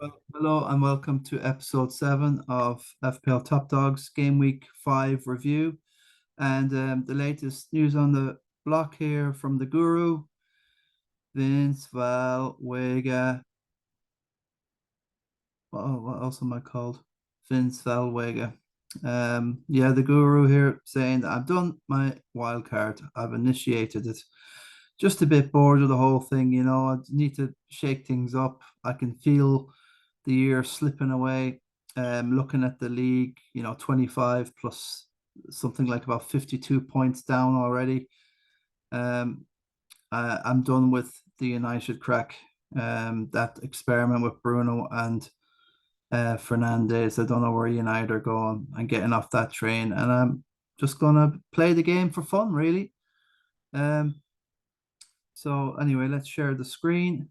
Well, hello and welcome to episode 7 of FPL Top Dogs Game Week 5 review. And the latest news on the block here from the guru, Vince Valwega. What else am I called? Vince Valwega. Yeah, the guru here saying that I've done my wild card. I've initiated it. Just a bit bored of the whole thing, I need to shake things up. I can feel the year slipping away. Looking at the league, 25 plus something like about 52 points down already. Um, I'm done with the United crack. That experiment with Bruno and Fernandez. I don't know where United are going. I'm getting off that train, and I'm just gonna play the game for fun, really. Um, so anyway, let's share the screen.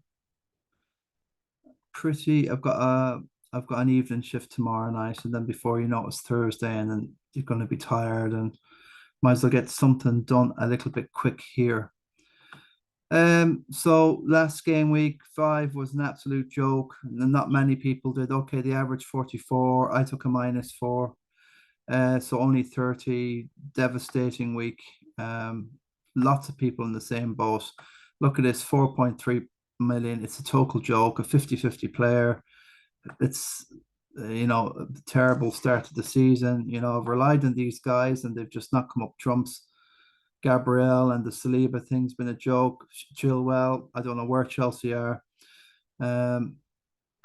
I've got an evening shift tomorrow night, and then before you know it's Thursday, and then you're gonna be tired, and might as well get something done a little bit quick here. So last game week 5 was an absolute joke, and not many people did. Okay, the average 44. I took a -4. So only 30. Devastating week. Lots of people in the same boat. Look at this, 4.3 million. It's a total joke, a 50-50 player. It's a terrible start to the season. I've relied on these guys and they've just not come up trumps. Gabriel and the Saliba thing's been a joke. Chilwell, I don't know where Chelsea are.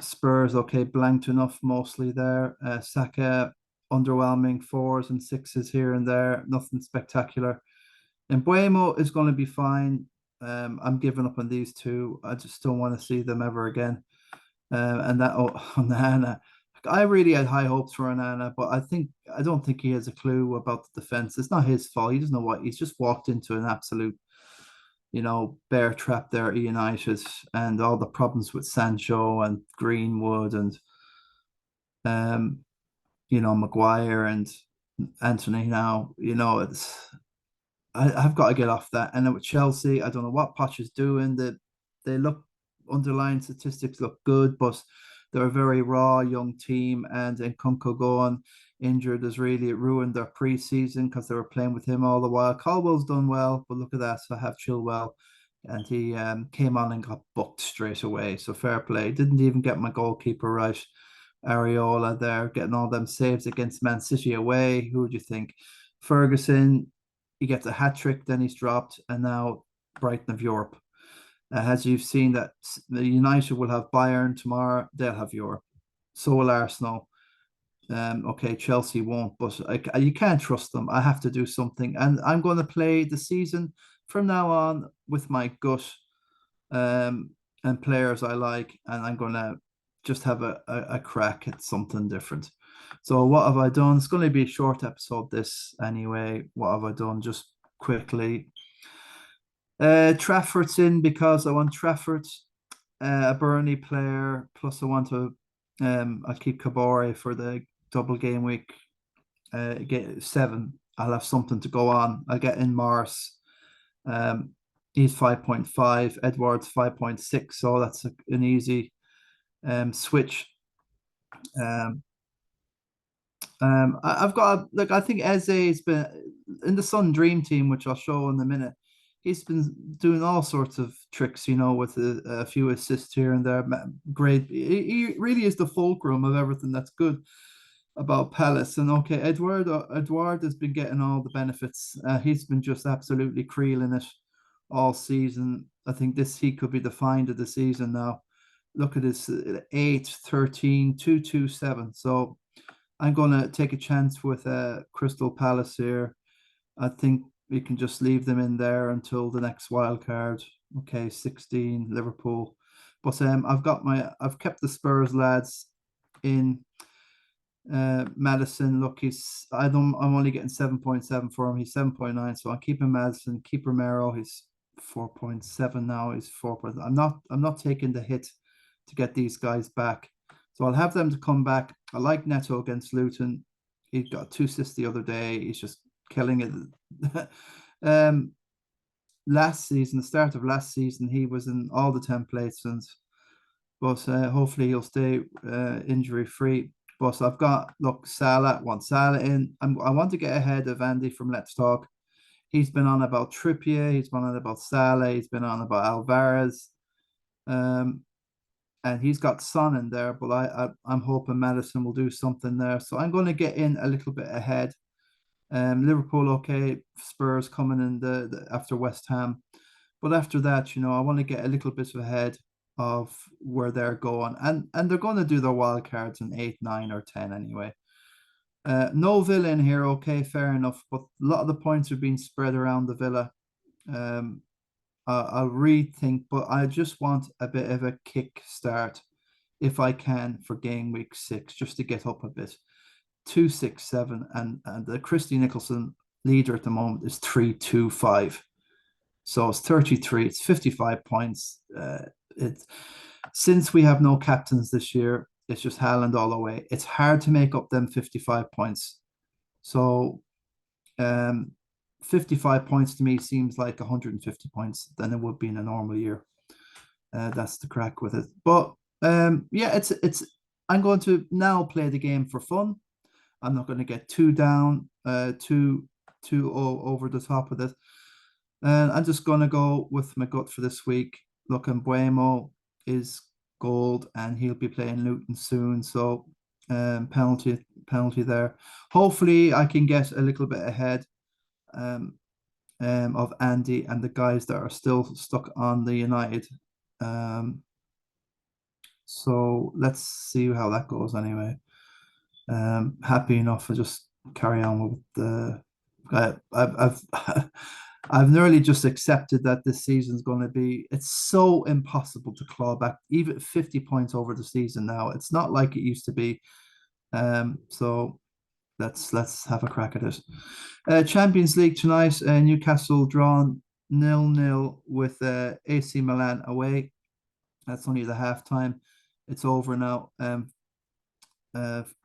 Spurs, okay, blanked enough mostly there. Saka, underwhelming 4s and 6s here and there, nothing spectacular. And Buemo is going to be fine. I'm giving up on these two. I just don't want to see them ever again. And that Onana, I really had high hopes for Onana, but I don't think he has a clue about the defense. It's not his fault. He doesn't know what he's just walked into an absolute, bear trap there at United, and all the problems with Sancho and Greenwood and Maguire and Anthony now. I've got to get off that. And then with Chelsea, I don't know what Poch is doing. That they look underlying statistics look good, but they're a very raw young team. And Nkunku going injured has really ruined their preseason because they were playing with him all the while. Caldwell's done well, but look at that. So I have Chilwell, and he came on and got booked straight away. So fair play. Didn't even get my goalkeeper right. Areola there getting all them saves against Man City away. Who would you think? Ferguson, he gets a hat trick, then he's dropped, and now Brighton of Europe. As you've seen, that the United will have Bayern tomorrow, they'll have Europe. So will Arsenal. Okay, Chelsea won't, but you can't trust them. I have to do something, and I'm going to play the season from now on with my gut and players I like, and I'm going to just have a crack at something different. So what have I done? It's going to be a short episode this anyway. What have I done? Just quickly. Trafford's in because I want Trafford, a Burnley player, plus I want to I'll keep Kabore for the double game week. Get 7. I'll have something to go on. I'll get in Morris. He's 5.5. Edward's 5.6. So that's an easy switch. I've got like I think Eze's been in the Sun Dream Team, which I'll show in a minute. He's been doing all sorts of tricks, with a few assists here and there. Great, he really is the fulcrum of everything that's good about Palace. And okay, Edward has been getting all the benefits. He's been just absolutely creeling it all season. I think he could be the find of the season now. Look at this 8, 13, 2, 2, 7. So I'm going to take a chance with Crystal Palace here. I think we can just leave them in there until the next wild card. Okay, 16 Liverpool. But I've kept the Spurs lads in. Madison, look, I'm only getting 7.7 for him. He's 7.9, so I'm keeping Madison. Keep Romero. He's 4.7 now. He's 4. I'm not taking the hit to get these guys back. So I'll have them to come back. I like Neto against Luton. He got 2 assists the other day. He's just killing it. The start of last season, he was in all the templates, but hopefully he'll stay injury free. But I've got Salah. Want Salah in. I want to get ahead of Andy from Let's Talk. He's been on about Trippier. He's been on about Salah. He's been on about Alvarez. And he's got Son in there, but I'm hoping Madison will do something there. So I'm going to get in a little bit ahead. Liverpool, okay, Spurs coming in the after West Ham, but after that, I want to get a little bit ahead of where they're going, and they're going to do their wild cards in 8, 9, or 10 anyway. No Villa in here, okay, fair enough, but a lot of the points are being spread around the Villa. I'll rethink, but I just want a bit of a kick start if I can for game week 6, just to get up a bit. 267, and the Christy Nicholson leader at the moment is 325. So it's 33, it's 55 points. Since we have no captains this year, it's just Haaland all the way. It's hard to make up them 55 points. So 55 points to me seems like 150 points than it would be in a normal year. That's the crack with it. But yeah, it's I'm going to now play the game for fun. I'm not going to get too down, too over the top of it. And I'm just going to go with my gut for this week. Look, Mbuemo is gold, and he'll be playing Luton soon. So penalty there. Hopefully, I can get a little bit ahead of Andy and the guys that are still stuck on the United. So let's see how that goes anyway. Happy enough to just carry on with the. I've nearly just accepted that this season's going to be. It's so impossible to claw back even 50 points over the season now. It's not like it used to be. So let's have a crack at it. Champions League tonight. Newcastle drawn 0-0 with AC Milan away. That's only the halftime. It's over now.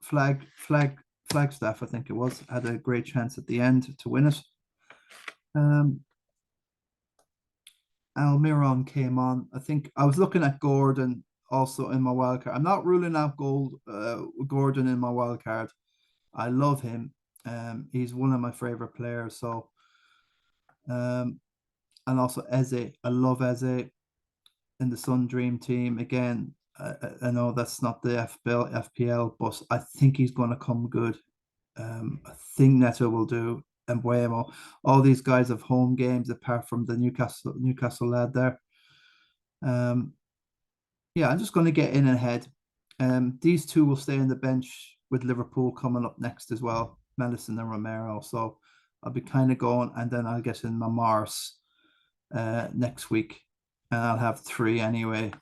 Flagstaff, I think it was, had a great chance at the end to win it. Almiron came on. I think I was looking at Gordon also in my wild card. I'm not ruling out Gordon in my wild card. I love him. He's one of my favorite players. So, and also Eze. I love Eze in the Sun Dream team. Again, I know that's not the FPL, but I think he's going to come good. I think Neto will do, and Buemo. All these guys have home games apart from the Newcastle lad there. Yeah, I'm just going to get in ahead. These two will stay on the bench with Liverpool coming up next as well, Madison and Romero. So I'll be kind of going, and then I'll get in my Mars next week, and I'll have 3 anyway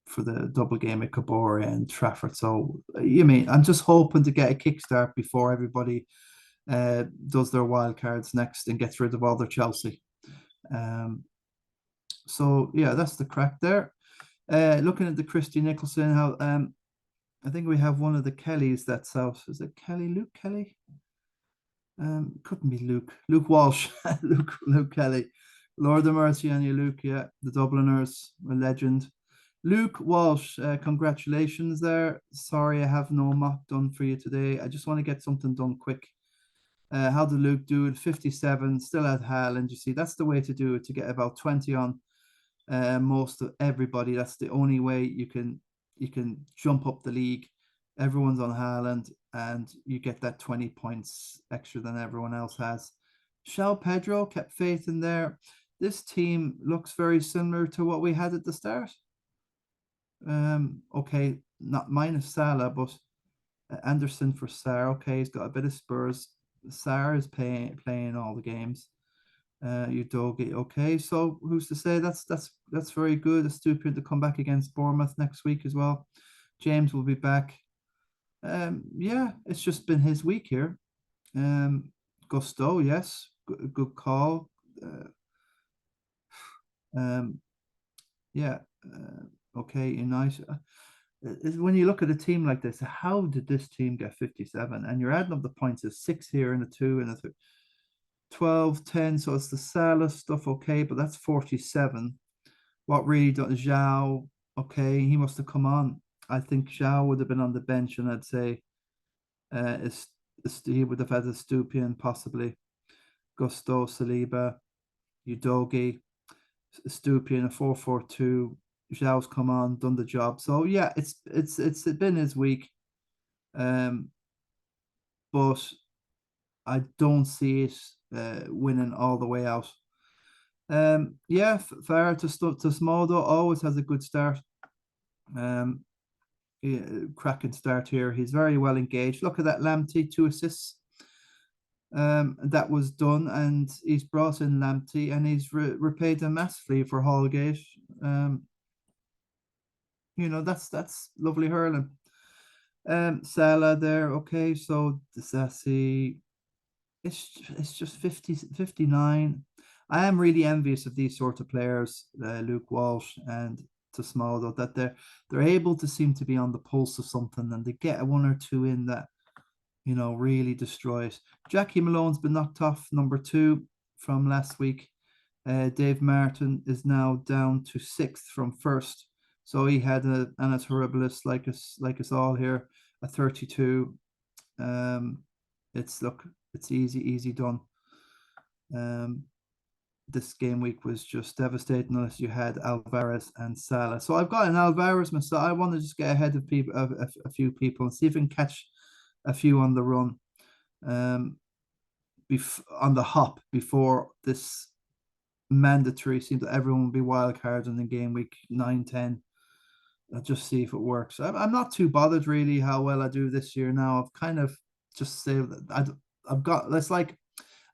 for the double game at Cabora and Trafford. So I'm just hoping to get a kickstart before everybody does their wild cards next and gets rid of all their Chelsea. So yeah, that's the crack there. Looking at the Christy Nicholson, how I think we have one of the Kellys that's out. Is it Kelly? Luke Kelly? Couldn't be Luke. Luke Walsh. Luke Kelly. Lord of mercy on you, Luke. Yeah, the Dubliners, a legend. Luke Walsh, congratulations there. Sorry, I have no mock done for you today. I just want to get something done quick. How did Luke do it? 57, still at Haaland. You see, that's the way to do it, to get about 20 on most of everybody. That's the only way you can jump up the league. Everyone's on Haaland, and you get that 20 points extra than everyone else has. Joao Pedro kept faith in there. This team looks very similar to what we had at the start. Okay, not minus Salah, but Anderson for Sarr. Okay, he's got a bit of Spurs. Sarr is playing all the games. Udogi. Okay, so who's to say that's very good. It's stupid to come back against Bournemouth next week as well. James will be back. Yeah, it's just been his week here. Gusto, yes, good call. Yeah. Okay, United. When you look at a team like this, how did this team get 57? And you're adding up the points of 6 here and a 2 and a 3. 12, 10. So it's the Salah stuff, okay, but that's 47. What really does Joao, okay, he must have come on. I think Joao would have been on the bench, and I'd say he would have had a Stupian possibly. Gusto, Saliba, Udogi, Stupian, a 4-4-2. Zhao's come on, done the job. So yeah, it's been his week. Um, but I don't see it winning all the way out. Yeah, fair to Smodo always has a good start. Um, yeah, cracking start here. He's very well engaged. Look at that Lamptey, 2 assists. That was done, and he's brought in Lamptey, and he's repaid them massively for Hallgate. Um, that's lovely hurling. Salah there, okay. So the Sassy, it's just 59. I am really envious of these sort of players, Luke Walsh and to small though, that they're able to seem to be on the pulse of something, and they get a one or two in that really destroys. Jackie Malone's been knocked off number 2 from last week. Dave Martin is now down to 6th from first. So he had an Annus Horribilis like us all here, a 32. It's easy done. This game week was just devastating unless you had Alvarez and Salah. So I've got an Alvarez myself. I want to just get ahead of people, a few people, and see if I can catch a few on the run, on the hop before this mandatory. Seems that everyone will be wild carding in game week 9, 10. I'll just see if it works. I'm not too bothered really how well I do this year now. I've kind of just saved that I've got. That's like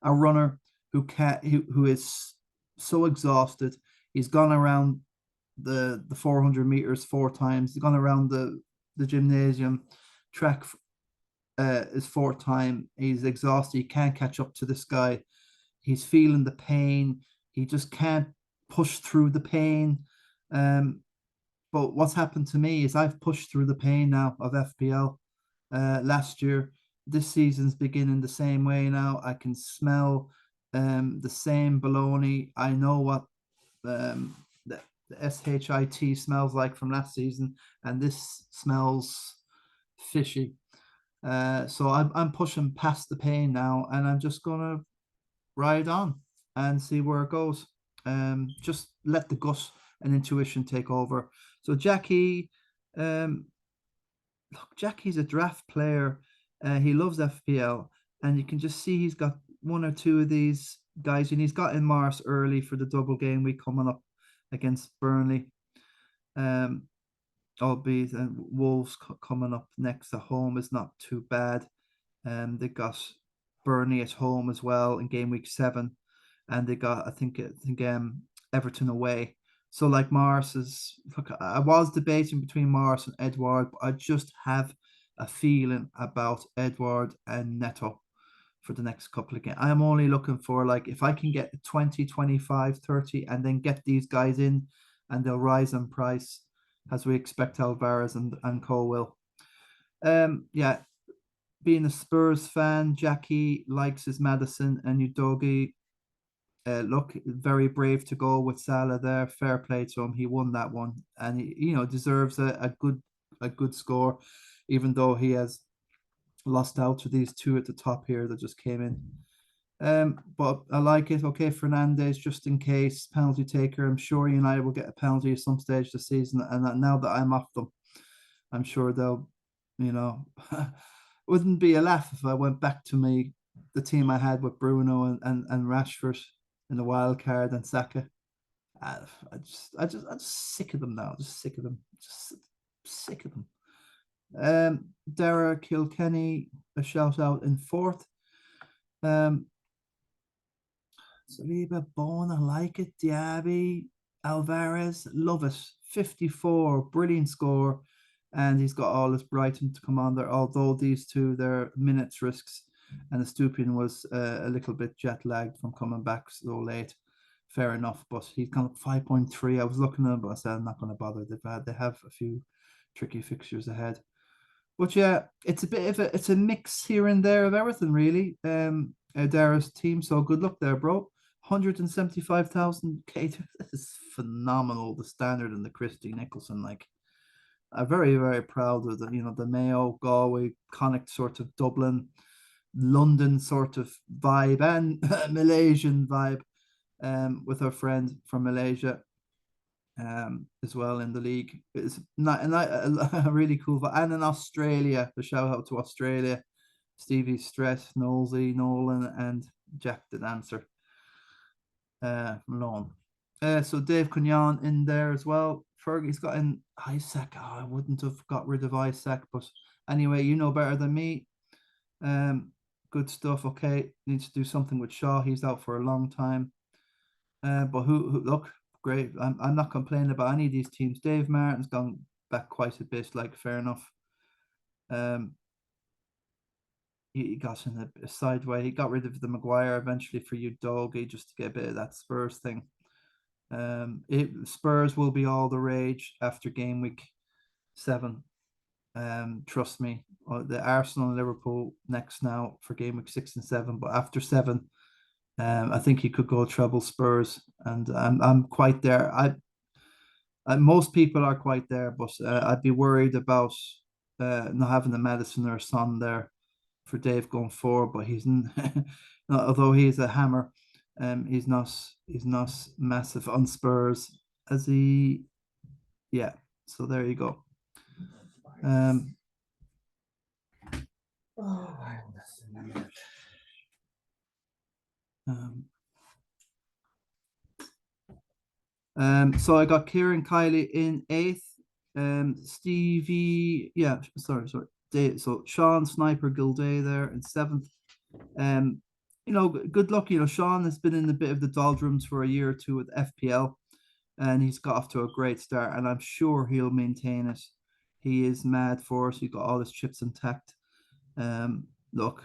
a runner who is so exhausted. He's gone around the 400 meters 4 times. He's gone around the gymnasium track his 4th time. He's exhausted. He can't catch up to this guy. He's feeling the pain. He just can't push through the pain. But what's happened to me is I've pushed through the pain now of FPL last year. This season's beginning the same way now. I can smell the same baloney. I know what the SHIT smells like from last season, and this smells fishy. So I'm pushing past the pain now, and I'm just gonna ride on and see where it goes. Just let the gut and intuition take over. So Jackie, look, Jackie's a draft player. He loves FPL, and you can just see he's got 1 or 2 of these guys, and he's got in Mars early for the double game week coming up against Burnley. Albeit and Wolves coming up next at home is not too bad. They got Burnley at home as well in game week 7, and they got I think Everton away. So like Morris is look, I was debating between Morris and Edward, but I just have a feeling about Edward and Neto for the next couple of games. I'm only looking for like if I can get 20, 25, 30, and then get these guys in and they'll rise in price as we expect Alvarez and Cole will. Yeah, being a Spurs fan, Jackie likes his Madison and Udogi. Look, very brave to go with Salah there. Fair play to him. He won that one, and he deserves a good score, even though he has lost out to these 2 at the top here that just came in. But I like it. Okay, Fernandez, just in case, penalty taker. I'm sure United will get a penalty at some stage this season, and now that I'm off them, I'm sure they'll, wouldn't be a laugh if I went back to the team I had with Bruno and Rashford in the wild card and Saka. I'm just sick of them now. Just sick of them. Just sick of them. Dara Kilkenny, a shout out in 4th. Saliba, Bowen, I like it. Diaby, Alvarez, love it. 54, brilliant score. And he's got all his Brighton to come on there, although these 2, they're minutes risks. And the Stupian was a little bit jet lagged from coming back so late. Fair enough, but he's gone up 5.3. I was looking at him, but I said I'm not going to bother. They have a few tricky fixtures ahead. But yeah, it's a bit of a mix here and there of everything, really. Dara's team, so good luck there, bro. 175,000 K. This is phenomenal. The Standard and the Christie Nicholson, like, I'm very, very proud of the, the Mayo, Galway, Connacht sort of Dublin, London sort of vibe, and Malaysian vibe, with our friend from Malaysia, as well in the league. It's not a really cool vibe. And in Australia, the shout out to Australia, Stevie Stress, Knowlesy, Nolan, and Jack the Dancer, Malone. So Dave Cunyan in there as well. Fergie's got in Isaac. Oh, I wouldn't have got rid of Isaac, but anyway, you know better than me. Good stuff. Okay, needs to do something with Shaw. He's out for a long time. But who look great. I'm not complaining about any of these teams. Dave Martin's gone back quite a bit. Like, fair enough. He got in a sideway. He got rid of the Maguire eventually for you, Doggy, just to get a bit of that Spurs thing. Spurs will be all the rage after game week 7. Trust me. The Arsenal and Liverpool next now for game week 6 and 7, but after 7, I think he could go treble Spurs, and I'm quite there. Most people are quite there, but I'd be worried about not having the Madison or Son there for Dave going forward. But he's although he's a hammer, he's not massive on Spurs as he, yeah. So there you go. So I got Kieran Kiley in 8th. Stevie, yeah, sorry. So Sean Sniper Gilday there in 7th. Good luck. Sean has been in a bit of the doldrums for a year or two with FPL, and he's got off to a great start, and I'm sure he'll maintain it. He is mad for us. He got all his chips intact. Look,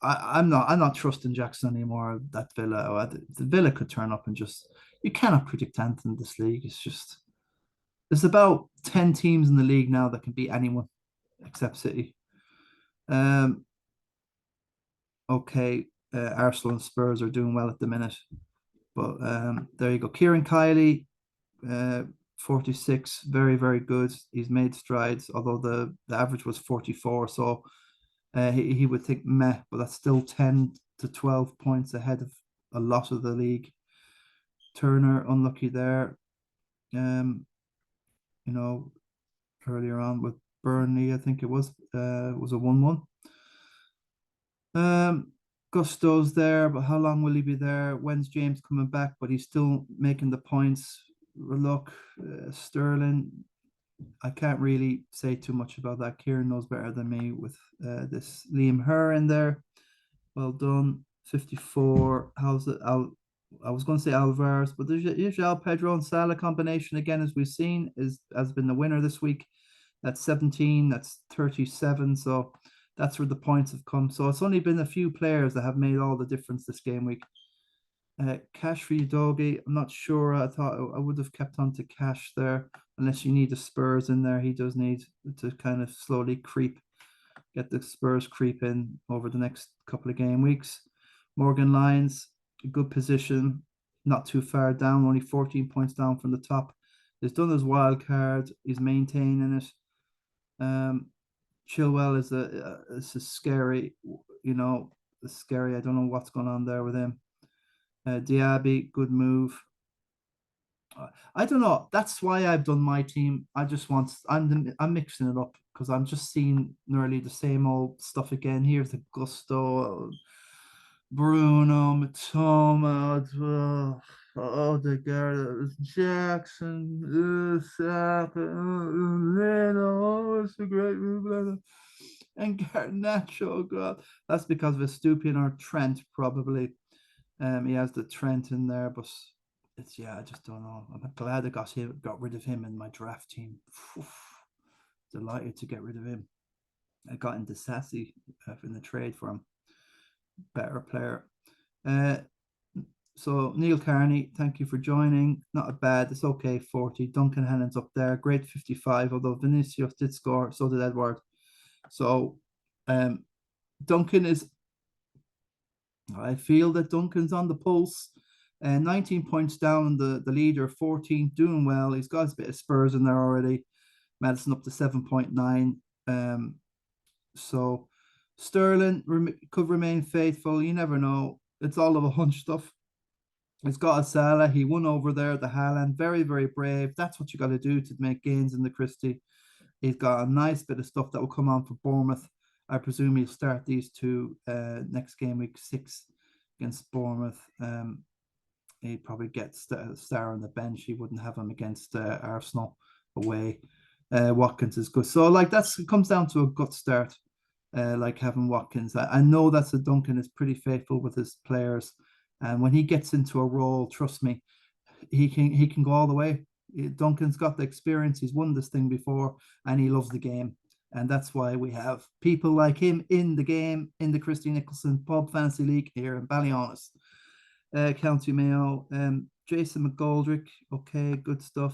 I'm not trusting Jackson anymore. That Villa, the Villa could turn up and just, you cannot predict anything in this league. It's just, there's about 10 teams in the league now that can beat anyone except City. Okay, Arsenal and Spurs are doing well at the minute, but there you go. Kieran Kiley, 46, very, very good. He's made strides, although the average was 44, so he would think meh, but that's still 10 to 12 points ahead of a lot of the league. Turner, unlucky there. Earlier on with Burnley, I think it was a 1-1. Gusto's there, but how long will he be there? When's James coming back? But he's still making the points. Look, Sterling, I can't really say too much about that. Kieran knows better than me with this. Liam Herr in there. Well done. 54. How's it? I was going to say Alvarez, but there's Joao Pedro and Salah combination again, as we've seen, has been the winner this week. That's 17. That's 37. So that's where the points have come. So it's only been a few players that have made all the difference this game week. Cash for you, Doggy. I'm not sure. I thought I would have kept on to Cash there, unless you need the Spurs in there. He does need to kind of slowly get the Spurs creep in over the next couple of game weeks. Morgan Lyons, a good position, not too far down, only 14 points down from the top. He's done his wild card. He's maintaining it. Chilwell is a scary, scary. I don't know what's going on there with him. Diaby, good move. I don't know. That's why I've done my team. I'm mixing it up because I'm just seeing nearly the same old stuff again. Here's the Gusto, Bruno, Matoma, Odegaard, Jackson, Saka, Leno. It's a great move, Leno. And Garnacho, God. That's because of a Stupian or Trent, probably. He has the Trent in there, but I just don't know. I'm glad I got rid of him in my draft team. Delighted to get rid of him. I got into Sassy in the trade for him. Better player. So Neil Carney, thank you for joining. Not a bad. It's okay. 40. Duncan Hannon's up there. Great 55. Although Vinicius did score, so did Edward. So Duncan is. I feel that Duncan's on the pulse. 19 points down, the leader, 14th, doing well. He's got a bit of Spurs in there already. Madison up to 7.9. So Sterling could remain faithful. You never know. It's all of a hunch stuff. He's got a Salah. He won over there, the Haaland. Very, very brave. That's what you got to do to make gains in the Christie. He's got a nice bit of stuff that will come on for Bournemouth. I presume he'll start these two next game, week 6 against Bournemouth. He'd probably get Star on the bench. He wouldn't have him against Arsenal away. Watkins is good. So, like, it comes down to a gut start, like having Watkins. I know that's a Duncan is pretty faithful with his players. And when he gets into a role, trust me, he can go all the way. Duncan's got the experience. He's won this thing before, and he loves the game. And that's why we have people like him in the game, in the Christy Nicholson Pub Fantasy League here in Ballyhaunis. County Mayo, Jason McGoldrick, okay, good stuff.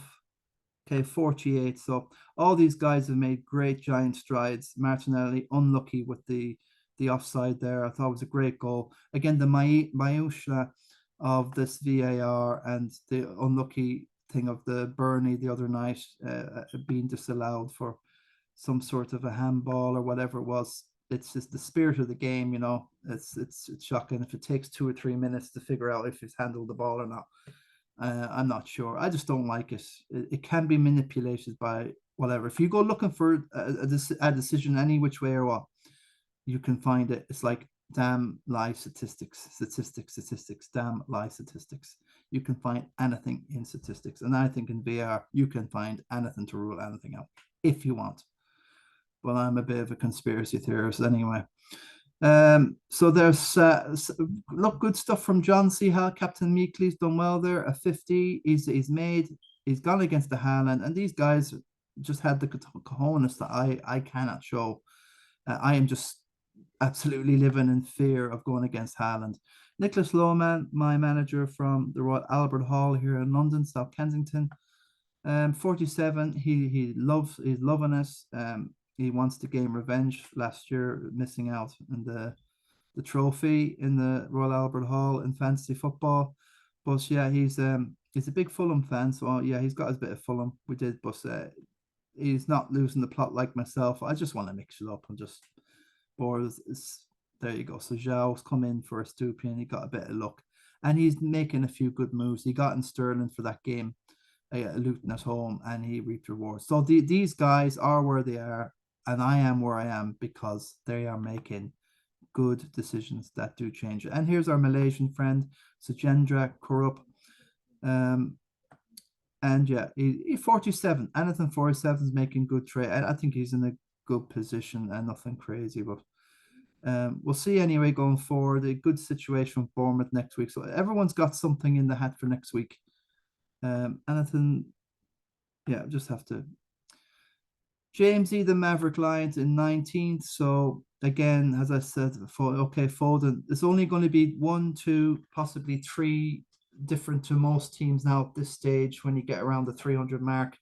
Okay, 48. So all these guys have made great giant strides. Martinelli, unlucky with the offside there. I thought it was a great goal. Again, the minutia of this VAR and the unlucky thing of the Burnley the other night being disallowed for some sort of a handball or whatever it was. It's just the spirit of the game, you know. It's shocking if it takes 2 or 3 minutes to figure out if he's handled the ball or not. I'm not sure. I just don't like it. It can be manipulated by whatever. If you go looking for a decision any which way or what, you can find it. It's like damn live statistics, damn live statistics. You can find anything in statistics. And I think in VR, you can find anything to rule anything out if you want. But I'm a bit of a conspiracy theorist anyway. So there's look, good stuff from John C. Hall. Captain Meekley's done well there. A 50. He's gone against the Haaland, and these guys just had the cojones that I cannot show. I am just absolutely living in fear of going against Haaland. Nicholas Lowman, my manager from the Royal Albert Hall here in London, South Kensington. 47. He's loving us. He wants to gain revenge last year, missing out in the trophy in the Royal Albert Hall in fantasy football. But yeah, he's a big Fulham fan, so yeah, he's got his bit of Fulham. We did, but he's not losing the plot like myself. I just want to mix it up and just there you go. So Joao's come in for a Stupi and he got a bit of luck, and he's making a few good moves. He got in Sterling for that game, Luton at home, and he reaped rewards. So these guys are where they are, and I am where I am because they are making good decisions that do change it. And here's our Malaysian friend, Sajendra Kurup. And yeah, he 47. Anything 47 is making good trade. I think he's in a good position and nothing crazy, but we'll see anyway going forward. A good situation with Bournemouth next week. So everyone's got something in the hat for next week. Anything, yeah, just have to. James E. the Maverick Lions in 19th. So again, as I said, Foden. It's only going to be 1, 2, possibly 3 different to most teams now at this stage when you get around the 300 mark.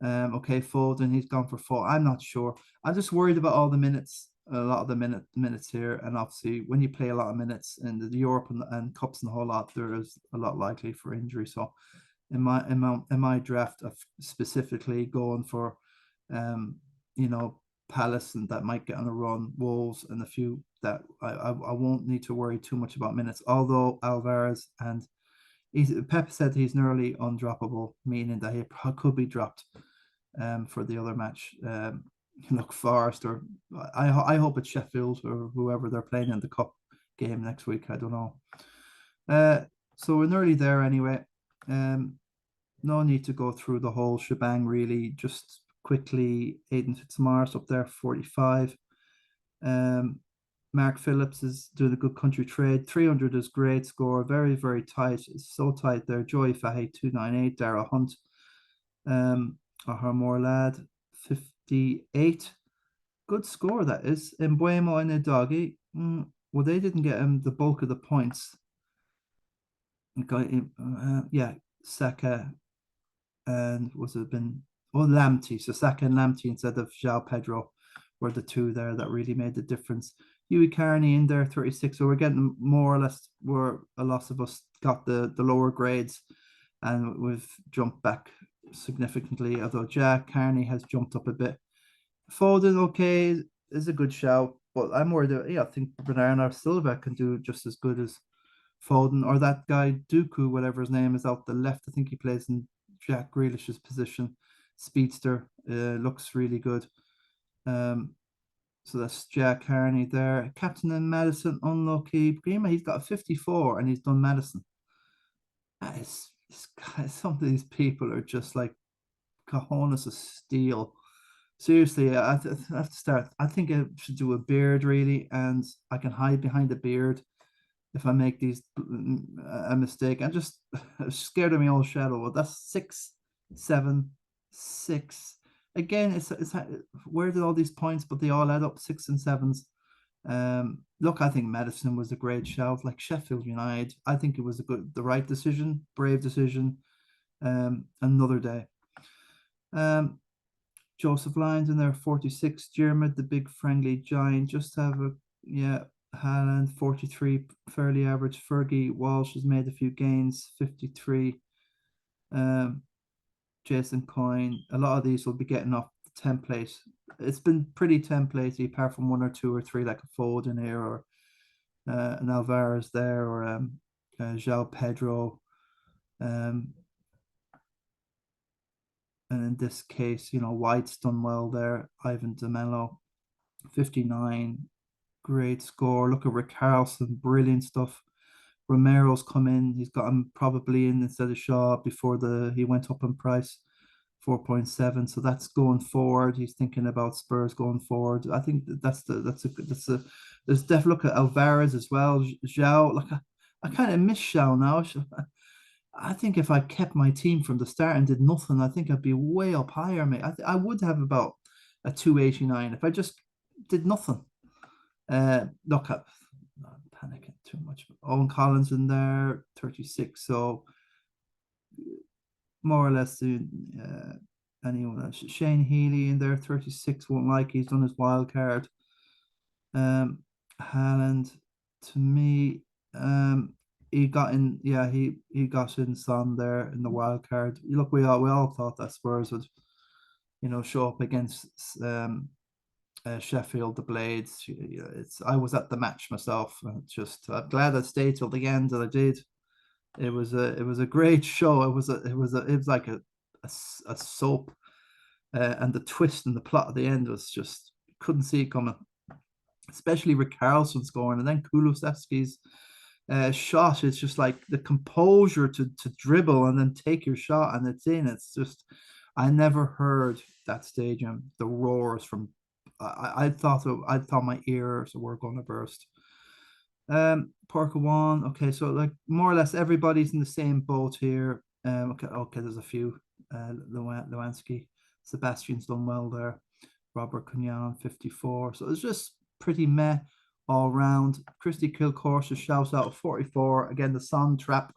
Foden, he's gone for 4. I'm not sure. I'm just worried about all the minutes, a lot of the minutes here, and obviously when you play a lot of minutes in the Europe and cups and the whole lot, there is a lot likely for injury. So in my draft, of specifically going for Palace and that might get on a run, Wolves and a few that I won't need to worry too much about minutes. Although Alvarez and Pep said he's nearly undroppable, meaning that he could be dropped for the other match. Look, Forest or I hope it's Sheffield or whoever they're playing in the cup game next week. I don't know. So we're nearly there anyway. No need to go through the whole shebang really. Just quickly, Aidan Fitzmaurice up there, 45. Mark Phillips is doing a good country trade. 300 is great score. Very, very tight. It's so tight there. Joey Fahey, 298. Dara Hunt. Harmore Lad, 58. Good score, that is. Mbuemo and Idoggy. Well, they didn't get him the bulk of the points. Saka and Lamptey. So Saka and Lamptey instead of Joao Pedro were the two there that really made the difference. Hughie Carney in there, 36. So we're getting more or less where a lot of us got the lower grades, and we've jumped back significantly. Although Jack Carney has jumped up a bit. Foden, okay, is a good shout, but I'm worried that, yeah, I think Bernardo Silva can do just as good as Foden, or that guy Dooku, whatever his name is, out the left. I think he plays in Jack Grealish's position. Speedster, looks really good. So that's Jack Carney there. Captain and Madison, unlucky. Grima, he's got a 54 and he's done Madison. Some of these people are just like cojones of steel. Seriously, I have to start. I think I should do a beard really, and I can hide behind the beard if I make these a mistake. I'm just scared of my own shadow. Well, that's 6, 7, 6. Again, it's where did all these points? But they all add up, 6 and 7s. Look, I think Madison was a great shout. Like Sheffield United, I think it was the right decision, brave decision. Another day. Joseph Lyons in there, 46. Jermid, the big friendly giant, just have a Haaland, 43, fairly average. Fergie Walsh has made a few gains, 53. Jason Coyne, a lot of these will be getting off the template. It's been pretty templatey, apart from one or two or three, like a Foden here, or an Alvarez there, or Joao Pedro. And in this case, White's done well there. Ivan DeMello, 59. Great score. Look at Richarlison, brilliant stuff. Romero's come in. He's got him probably in instead of Shaw before he went up in price, 4.7. So that's going forward. He's thinking about Spurs going forward. I think there's definitely, look at Alvarez as well. Joao, like I kind of miss Joao now. I think if I kept my team from the start and did nothing, I think I'd be way up higher, mate. I would have about a 289 if I just did nothing. Look up, not panicking too much. Owen Collins in there, 36. So more or less, anyone else. Shane Healy in there, 36. Won't like, he's done his wild card. Haaland, to me, he got in. Yeah, he got in Son there in the wild card. Look, we all thought that Spurs would, show up against Sheffield, the Blades. I was at the match myself. I'm glad I stayed till the end that I did. It was a great show. It was like a soap, and the twist and the plot at the end was just couldn't see it coming. Especially Richarlison scoring, and then Kulusevski's shot. It's just like the composure to dribble and then take your shot, and it's in. It's just, I never heard that stadium, the roars from. I thought my ears were going to burst. Parker one. Okay, so like more or less everybody's in the same boat here. Okay, there's a few. Lewanski, Sebastian's done well there. Robert Cunyan, 54. So it's just pretty meh all round. Christy Kilcourse shouts out 44. Again, the Son trap.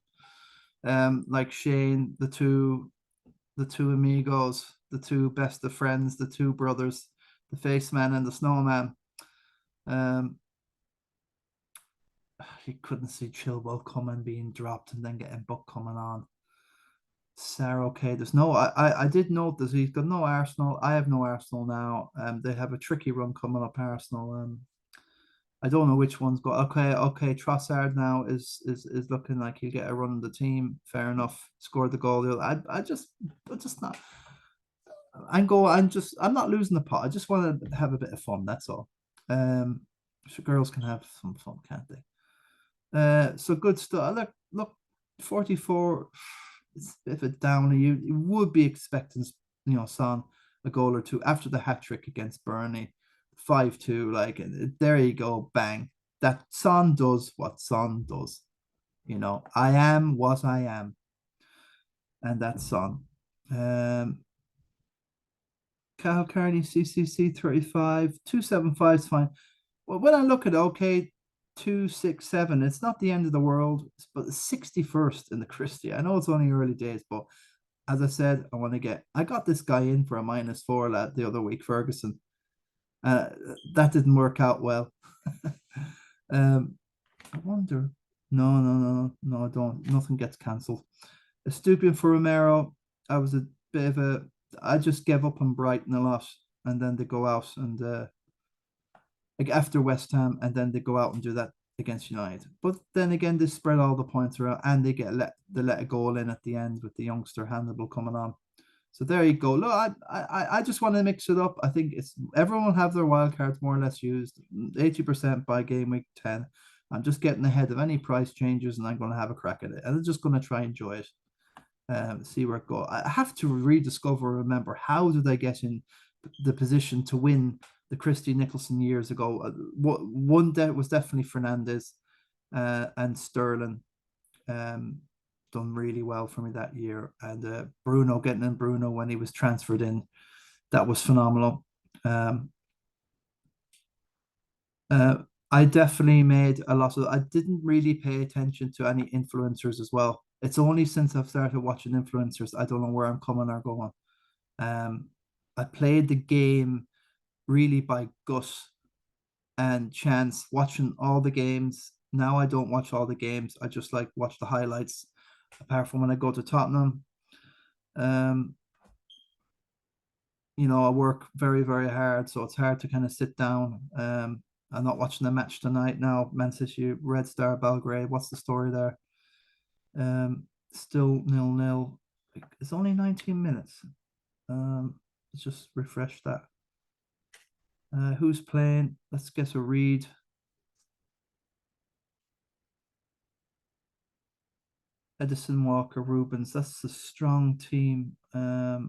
Like Shane, the two amigos, the two best of friends, the two brothers, the face man and the snowman. You couldn't see Chilwell coming, being dropped, and then getting Buck coming on. Sarah, okay. There's no. I did note that he's got no Arsenal. I have no Arsenal now. They have a tricky run coming up. Arsenal. I don't know which one's got. Okay. Trossard now is looking like he'll get a run in the team. Fair enough. Scored the goal. I just not. I'm not losing the pot. I just want to have a bit of fun. That's all. So girls can have some fun, can't they? So good stuff. Look, 44. It's a bit of a downer. You would be expecting, Son a goal or two after the hat trick against Burnley, 5-2. Like, there you go, bang. That Son does what Son does. I am what I am, and that's Son. Cal Carney, CCC 35, 275 is fine. Well, when I look at okay, 267, it's not the end of the world, but the 61st in the Christie. I know it's only early days, but as I said, I got this guy in for a -4 the other week, Ferguson. That didn't work out well. I wonder. No, I don't. Nothing gets cancelled. Stupid for Romero. I was a bit of a. I just gave up on Brighton a lot, and then they go out and like after West Ham, and then they go out and do that against United. But then again, they spread all the points around, and they let a goal in at the end with the youngster Hannibal coming on. So there you go. Look, I just want to mix it up. I think it's everyone will have their wild cards more or less used 80% by game week 10. I'm just getting ahead of any price changes, and I'm going to have a crack at it. And I'm just going to try and enjoy it. See where it goes. I have to rediscover, remember, how did I get in the position to win the Christie Nicholson years ago? One that was definitely Fernandez and Sterling done really well for me that year. And Bruno, getting in Bruno when he was transferred in, that was phenomenal. I definitely made a lot of. I didn't really pay attention to any influencers as well. It's only since I've started watching influencers, I don't know where I'm coming or going. I played the game really by gut and chance, watching all the games. Now I don't watch all the games. I just like watch the highlights. Apart from when I go to Tottenham, um, I work very, very hard, so it's hard to kind of sit down. I'm not watching the match tonight now. Man City, Red Star Belgrade. What's the story there? Still 0-0. It's only 19 minutes. Let's just refresh that. Who's playing? Let's guess a read. Edison, Walker, Rubens. That's a strong team. That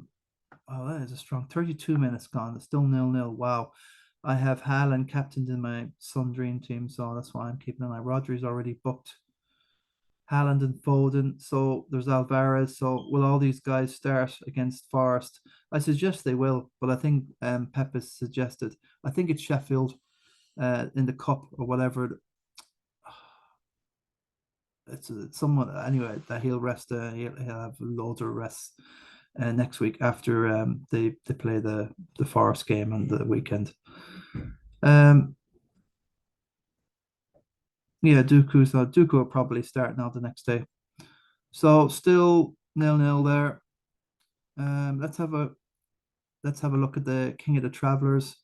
is a strong 32 minutes gone. It's still 0-0. Wow. I have Haaland captained in my Sun Dream team, so that's why I'm keeping an eye. Rodri's already booked. Haaland and Foden. So there's Alvarez. So will all these guys start against Forest? I suggest they will, but I think Pep has suggested. I think it's Sheffield in the cup or whatever. It's someone anyway that he'll rest. He'll have loads of rests next week after they play the Forest game on the weekend. Yeah, Dooku will probably start now the next day. So still 0-0 there. Let's have a look at the King of the Travelers.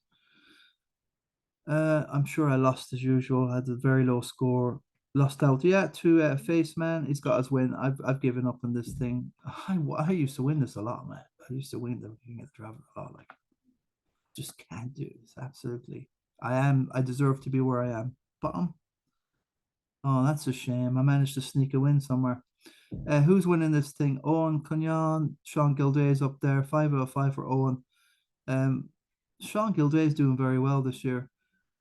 I'm sure I lost as usual. I had a very low score. Lost out, yeah, to Face Man. He's got his win. I've given up on this thing. I used to win this a lot, man. I used to win the King of the Travelers a lot. Like, just can't do this. Absolutely, I deserve to be where I am. Bottom. Oh, that's a shame. I managed to sneak a win somewhere. Who's winning this thing? Owen Cunyon, Sean Gilday's up there. 5 out of 5 for Owen. Sean Gilday's doing very well this year.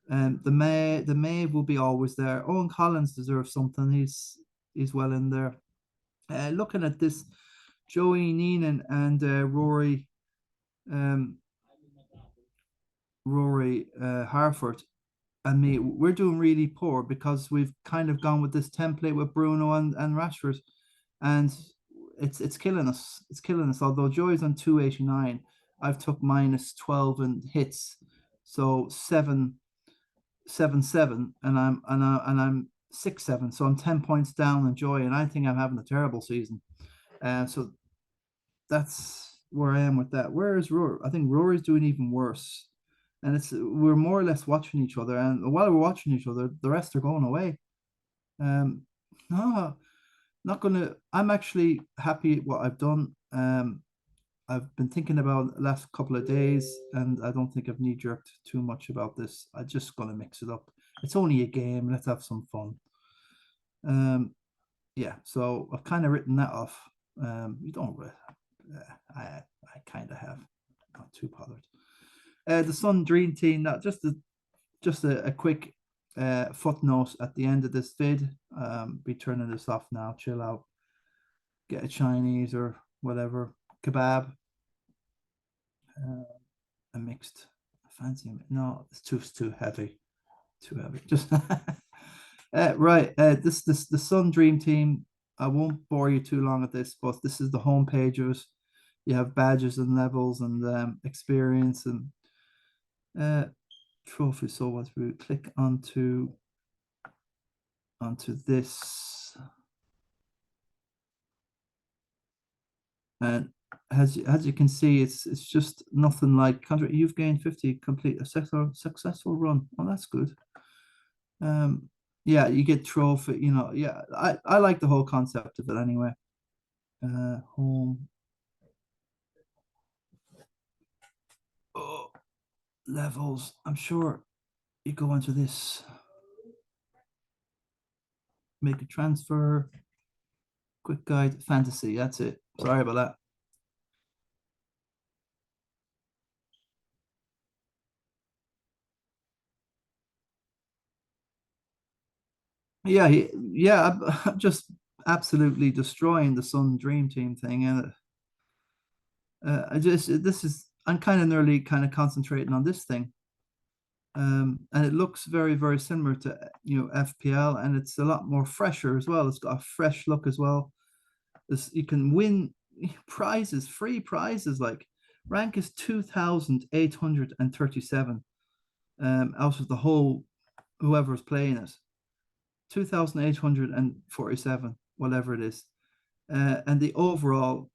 The May will be always there. Owen Collins deserves something. He's well in there. Looking at this, Joey Neenan and Rory Harford and me, we're doing really poor because we've kind of gone with this template with Bruno and Rashford, and it's killing us. It's killing us. Although Joey's on 289, I've took minus 12 and hits, so 7-7, and I'm 6-7, so I'm 10 points down on Joy, and I think I'm having a terrible season. So that's where I am with that. Where is Rory? I think Rory's doing even worse. And we're more or less watching each other, and while we're watching each other, the rest are going away. No, not gonna. I'm actually happy what I've done. I've been thinking about the last couple of days, and I don't think I've knee jerked too much about this. I'm just gonna mix it up. It's only a game. Let's have some fun. Yeah. So I've kind of written that off. You don't. I kind of have. Not too bothered. The Sun Dream Team. Not just a quick footnote at the end of this vid. Be turning this off now. Chill out. Get a Chinese or whatever kebab. A mixed fancy. No, it's too heavy. Too heavy. Just right. This the Sun Dream Team. I won't bore you too long at this, but this is the home pages. You have badges and levels and experience and trophies. So once we click onto onto this. And as you can see, it's just nothing like you've gained 50, complete a successful run. Oh, that's good. Yeah, you get trophy, yeah, I like the whole concept of it anyway. Home. Oh, levels. I'm sure you go into this, make a transfer, quick guide, fantasy. That's it. Sorry about that. Yeah, yeah, I'm just absolutely destroying the Sun Dream Team thing, and I just this is I'm kind of nearly kind of concentrating on this thing, and it looks very very similar to FPL, and it's a lot more fresher as well. It's got a fresh look as well. You can win prizes, free prizes. Like rank is 2,837 out of the whole whoever's playing it. 2,847, whatever it is. And the overall,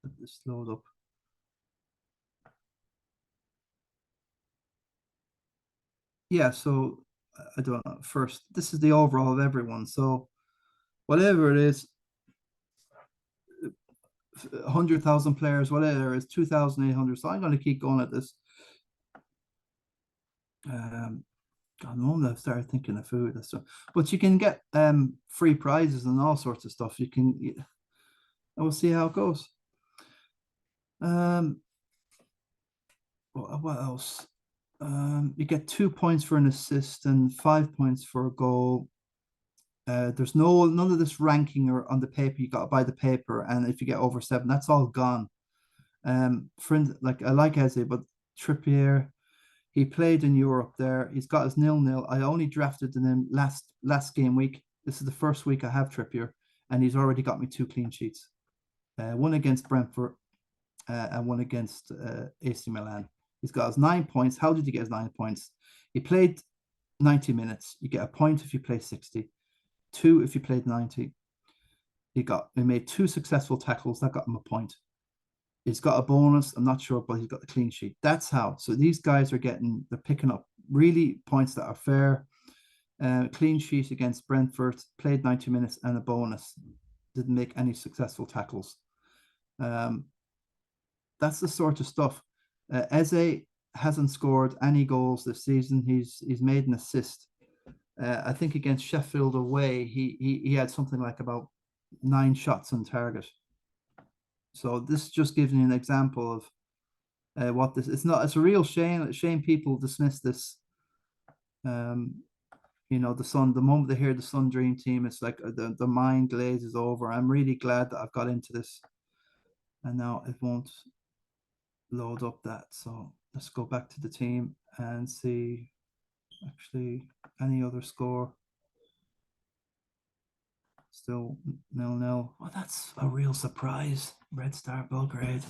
let this load up. Yeah, so I don't know. First, this is the overall of everyone. So whatever it is, 100,000 players, whatever it is, 2,800. So I'm going to keep going at this. God, no, I've started thinking of food and stuff. But you can get free prizes and all sorts of stuff. We'll see how it goes. Um, what else? You get 2 points for an assist and 5 points for a goal. There's none of this ranking or on the paper. You got to buy the paper, and if you get over 7, that's all gone. Like I like Eze, but Trippier, he played in Europe there. He's got his 0-0. I only drafted him last game week. This is the first week I have Trippier, and he's already got me 2 clean sheets. One against Brentford, and one against AC Milan. He's got his 9 points. How did he get his 9 points? He played 90 minutes. You get a point if you play 60, 2 if you played 90. He made 2 successful tackles. That got him a point. He's got a bonus. I'm not sure, but he's got the clean sheet. That's how. So these guys they're picking up really points that are fair. Clean sheet against Brentford, played 90 minutes and a bonus. Didn't make any successful tackles. That's the sort of stuff. Eze hasn't scored any goals this season. He's made an assist. I think against Sheffield away, he had something like about 9 shots on target. So this just gives me an example of what this. It's not. It's a real shame. Shame people dismiss this. Um, the Sun. The moment they hear the Sun Dream Team, it's like the mind glazes over. I'm really glad that I've got into this, and now it won't load up that. So let's go back to the team and see actually any other score. Still 0-0. Oh, that's a real surprise. Red Star Belgrade.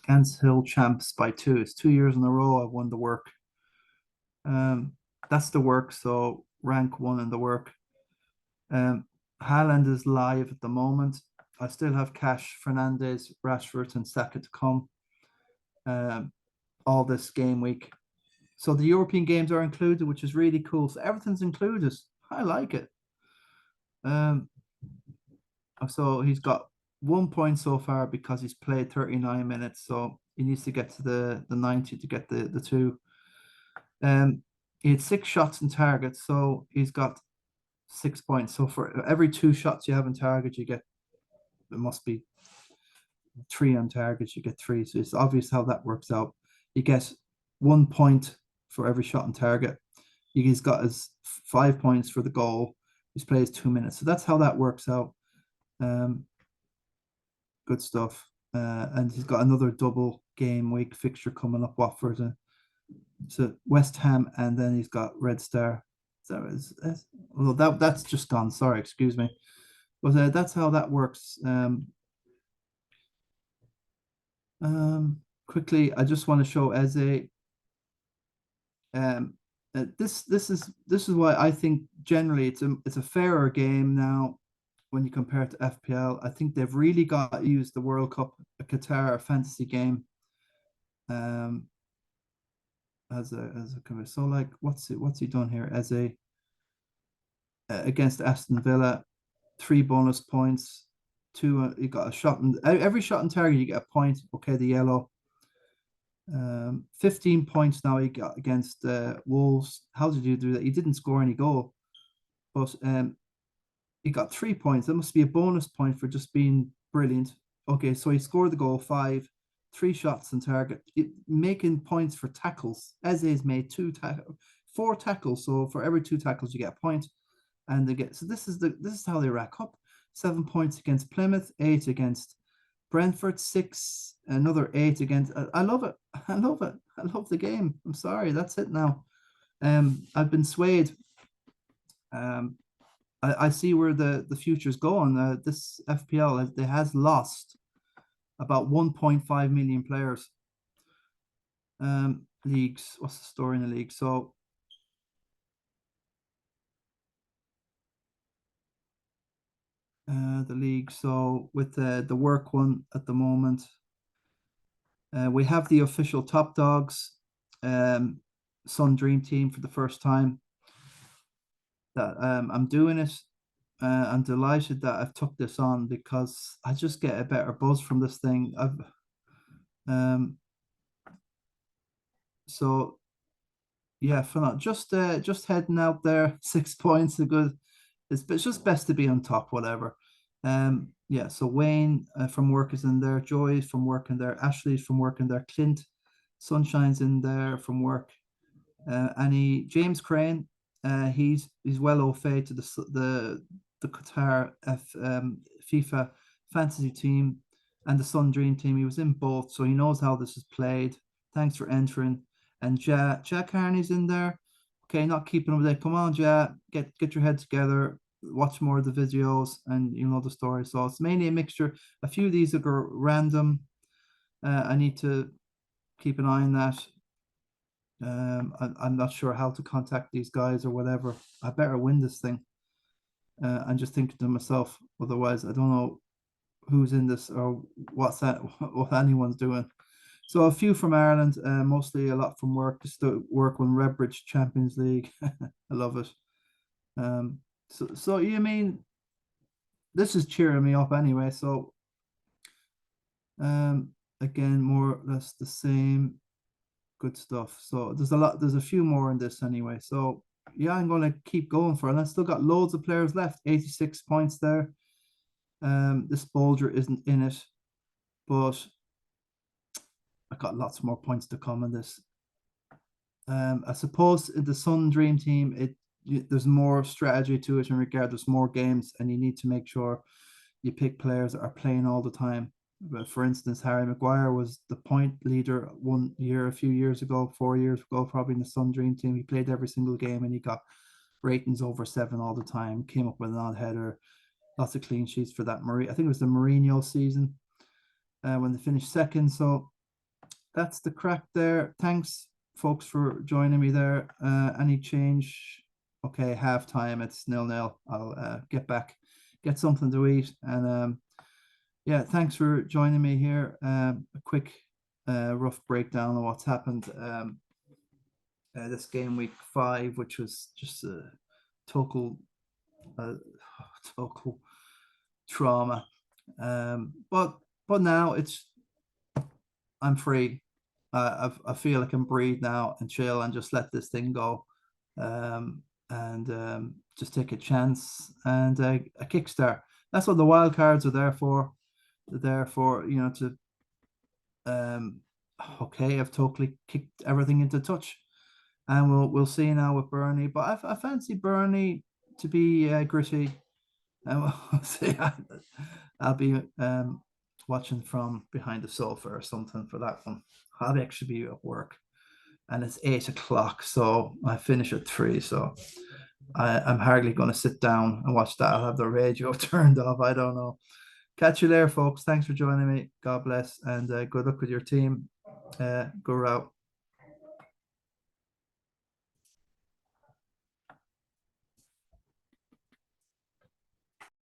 Gans Hill champs by 2. It's 2 years in a row I've won the work. That's the work. So rank 1 in the work. Haaland is live at the moment. I still have Cash, Fernandez, Rashford, and Saka to come. All this game week. So the European games are included, which is really cool. So everything's included. I like it. So he's got 1 point so far because he's played 39 minutes. So he needs to get to the 90 to get the 2. He had 6 shots in target, so he's got 6 points. So for every 2 shots you have in target, it must be 3 on target, you get 3. So it's obvious how that works out. You get 1 point for every shot on target. He's got his 5 points for the goal. He's played 2 minutes. So that's how that works out. Good stuff. And he's got another double game week fixture coming up, Watford. So West Ham, and then he's got Red Star. Well, that's just gone. Sorry, excuse me. But that's how that works. Quickly, I just want to show Eze. Um, this is why I think generally it's a fairer game now when you compare it to FPL. I think they've really got to use the World Cup Qatar fantasy game um as a cover. So like what's he done here as a against Aston Villa, 3 bonus points, two you got a shot and every shot on target you get a point. Okay, the yellow. 15 points now he got against Wolves. How did you do that? He didn't score any goal, but he got 3 points. That must be a bonus point for just being brilliant. Okay, so he scored the goal, five, 3 shots on target, making points for tackles. Eze's made 4 tackles. So for every 2 tackles, you get a point. And they get, so this is how they rack up. 7 points against Plymouth, 8 against Brentford, 6, another 8 against. I love it. I love it. I love the game. I'm sorry, that's it now. I've been swayed. I see where the future's going. This FPL has lost about 1.5 million players. Leagues. What's the story in the league? So the league. So with the work one at the moment, we have the official top dogs, Sun Dream Team for the first time. That I'm doing it. I'm delighted that I've took this on because I just get a better buzz from this thing. Um so yeah, for not just heading out there, 6 points a good. It's just best to be on top, whatever. Yeah, so Wayne from work is in there, Joy from work in there, Ashley's from work in there, Clint, Sunshine's in there from work. James Crane, he's well au fait to the Qatar FIFA fantasy team and the Sun Dream team. He was in both, so he knows how this is played. Thanks for entering. And Jack Carney's in there. Okay, not keeping up with it. Come on, Jack, get your head together. Watch more of the videos, and you know the story. So it's mainly a mixture. A few of these are random. I need to keep an eye on that. I'm not sure how to contact these guys or whatever. I better win this thing. I'm just thinking to myself, otherwise I don't know who's in this or what's that what anyone's doing. So a few from Ireland, mostly a lot from work. Just to work on Redbridge Champions League. I love it. So you mean this is cheering me up anyway. So again, more or less the same. Good stuff. So there's a few more in this anyway. So yeah, I'm gonna keep going for it. And I still got loads of players left, 86 points there. This Bolger isn't in it, but I got lots more points to come in this. I suppose in the Sun Dream team, there's more strategy to it in regard. There's more games, and you need to make sure you pick players that are playing all the time. But for instance, Harry Maguire was the point leader a few years ago, 4 years ago, probably in the Sun Dream team. He played every single game and he got ratings over 7 all the time. Came up with an odd header, lots of clean sheets for that. I think it was the Mourinho season when they finished second. So that's the crack there. Thanks, folks, for joining me there. Any change? Okay, halftime. It's 0-0. I'll get back, get something to eat, and yeah, thanks for joining me here. A quick, rough breakdown of what's happened this game week 5, which was just a total, uh, total trauma. But now I'm free. I feel I can breathe now and chill and just let this thing go, and just take a chance and a kickstart. That's what the wild cards are there for. They're there for to okay, I've totally kicked everything into touch, and we'll see now with Burnley. But I fancy Burnley to be gritty, and we'll see. I'll be watching from behind the sofa or something for that one. I'll actually be at work, and it's 8 o'clock, so I finish at 3. So I'm hardly going to sit down and watch that. I'll have the radio turned off. I don't know. Catch you there, folks. Thanks for joining me. God bless, and good luck with your team. Go out.